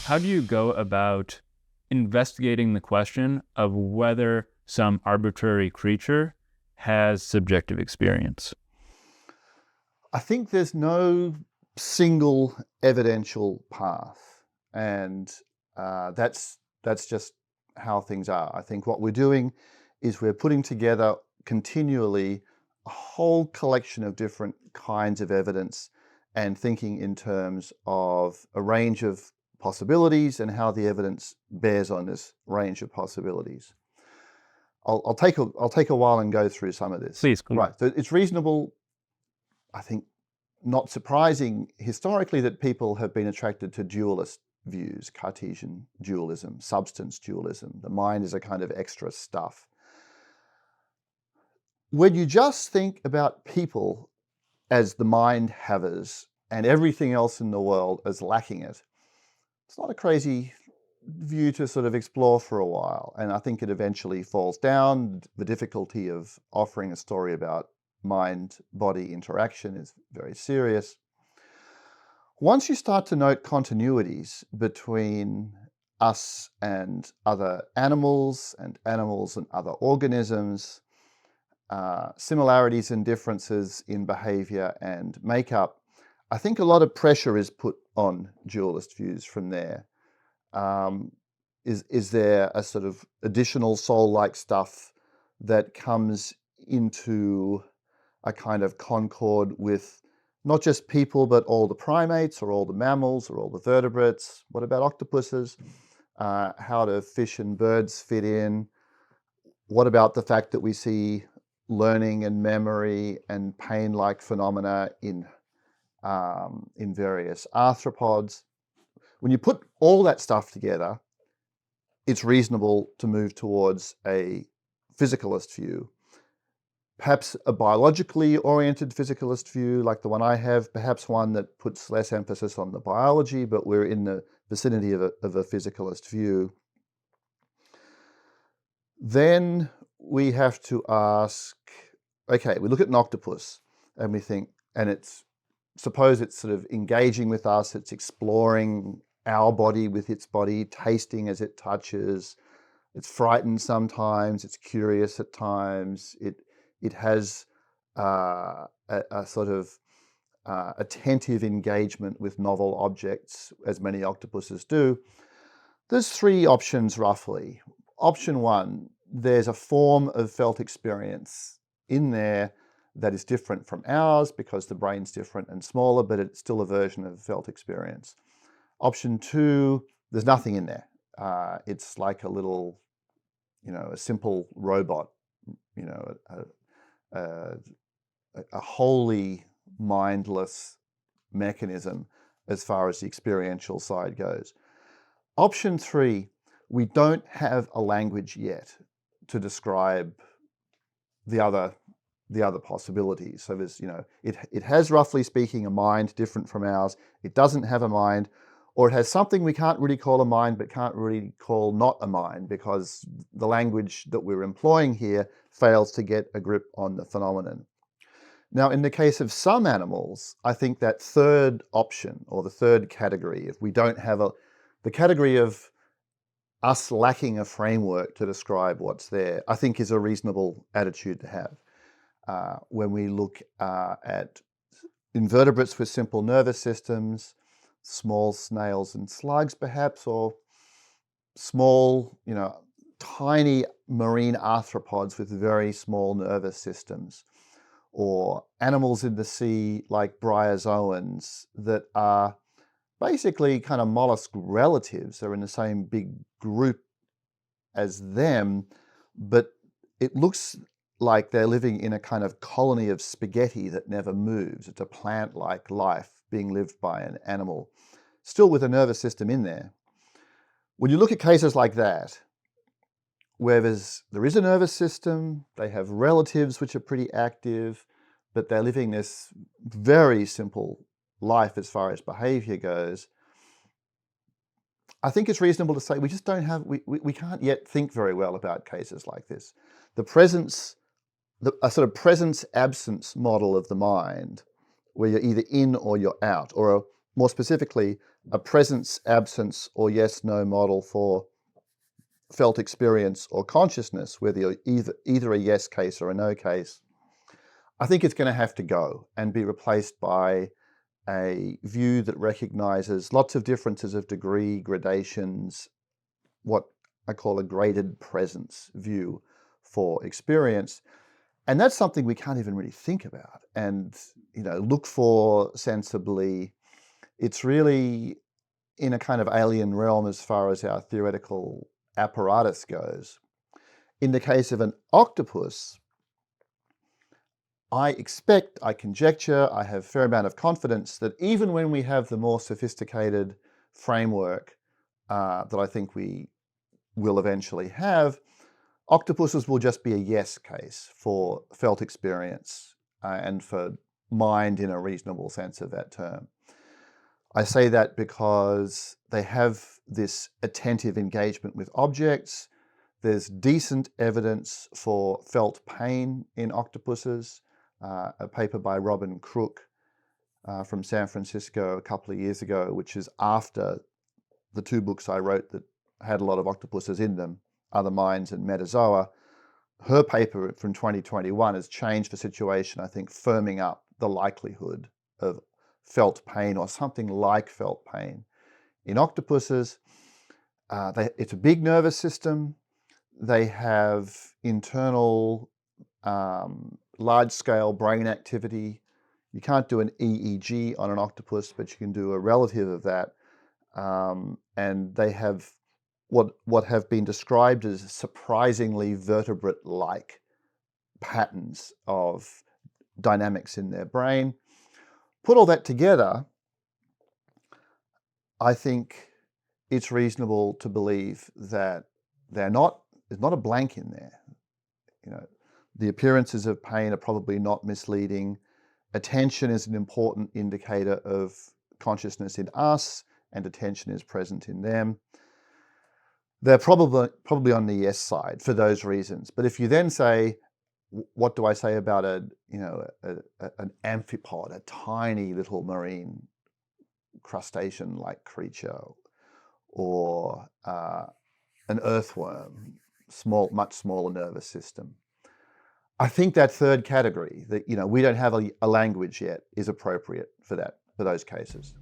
how do you go about investigating the question of whether some arbitrary creature has subjective experience? I think there's no single evidential path, and that's just how things are. I think what we're doing is we're putting together continually a whole collection of different kinds of evidence and thinking in terms of a range of possibilities and how the evidence bears on this range of possibilities. I'll take a while and go through some of this. Please. Right. So it's reasonable, I think, not surprising historically, that people have been attracted to dualist views, Cartesian dualism, substance dualism. The mind is a kind of extra stuff. When you just think about people as the mind havers and everything else in the world as lacking it, it's not a crazy view to sort of explore for a while. And I think it eventually falls down. The difficulty of offering a story about mind-body interaction is very serious. Once you start to note continuities between us and other animals and other organisms, similarities and differences in behavior and makeup, I think a lot of pressure is put on dualist views from there. Is there a sort of additional soul-like stuff that comes into a kind of concord with not just people, but all the primates or all the mammals or all the vertebrates? What about octopuses? How do fish and birds fit in? What about the fact that we see learning and memory and pain-like phenomena in various arthropods? When you put all that stuff together, it's reasonable to move towards a physicalist view. Perhaps a biologically oriented physicalist view, like the one I have, perhaps one that puts less emphasis on the biology, but we're in the vicinity of a physicalist view. Then we have to ask, okay, we look at an octopus and we think, and suppose it's sort of engaging with us, it's exploring our body with its body, tasting as it touches, it's frightened sometimes, it's curious at times, it has a sort of attentive engagement with novel objects, as many octopuses do. There's three options roughly. Option one, there's a form of felt experience in there that is different from ours because the brain's different and smaller, but it's still a version of felt experience. Option two, there's nothing in there. It's like a little, a simple robot, a wholly mindless mechanism as far as the experiential side goes. Option three, we don't have a language yet to describe the other possibilities. So there's, it has, roughly speaking, a mind different from ours. It doesn't have a mind, or it has something we can't really call a mind, but can't really call not a mind, because the language that we're employing here fails to get a grip on the phenomenon. Now, in the case of some animals, I think that third option, or the third category, if we don't have the category of us lacking a framework to describe what's there, I think is a reasonable attitude to have. When we look at invertebrates with simple nervous systems, small snails and slugs perhaps, or small, tiny marine arthropods with very small nervous systems, or animals in the sea like bryozoans that are basically kind of mollusk relatives. They're in the same big group as them, but it looks like they're living in a kind of colony of spaghetti that never moves. It's a plant-like life being lived by an animal, still with a nervous system in there. When you look at cases like that, where there is a nervous system, they have relatives which are pretty active, but they're living this very simple life as far as behavior goes, I think it's reasonable to say we just don't have, we can't yet think very well about cases like this. A sort of presence-absence model of the mind, where you're either in or you're out, or more specifically, a presence, absence, or yes-no model for felt experience or consciousness, whether you're either a yes case or a no case, I think it's going to have to go and be replaced by a view that recognizes lots of differences of degree, gradations, what I call a graded presence view for experience. And that's something we can't even really think about and, look for sensibly. It's really in a kind of alien realm as far as our theoretical apparatus goes. In the case of an octopus, I expect, I conjecture, I have a fair amount of confidence that even when we have the more sophisticated framework that I think we will eventually have, octopuses will just be a yes case for felt experience and for mind in a reasonable sense of that term. I say that because they have this attentive engagement with objects. There's decent evidence for felt pain in octopuses. A paper by Robin Crook from San Francisco a couple of years ago, which is after the two books I wrote that had a lot of octopuses in them, Other Minds and Metazoa. Her paper from 2021 has changed the situation, I think, firming up the likelihood of felt pain or something like felt pain in octopuses. It's a big nervous system. They have internal large-scale brain activity. You can't do an EEG on an octopus, but you can do a relative of that. And they have what have been described as surprisingly vertebrate-like patterns of dynamics in their brain. Put all that together, I think it's reasonable to believe that there's not a blank in there. The appearances of pain are probably not misleading. Attention is an important indicator of consciousness in us, and attention is present in them. They're probably on the yes side for those reasons. But if you then say, what do I say about an amphipod, a tiny little marine crustacean-like creature, or an earthworm, much smaller nervous system? I think that third category, that we don't have a language yet, is appropriate for those cases.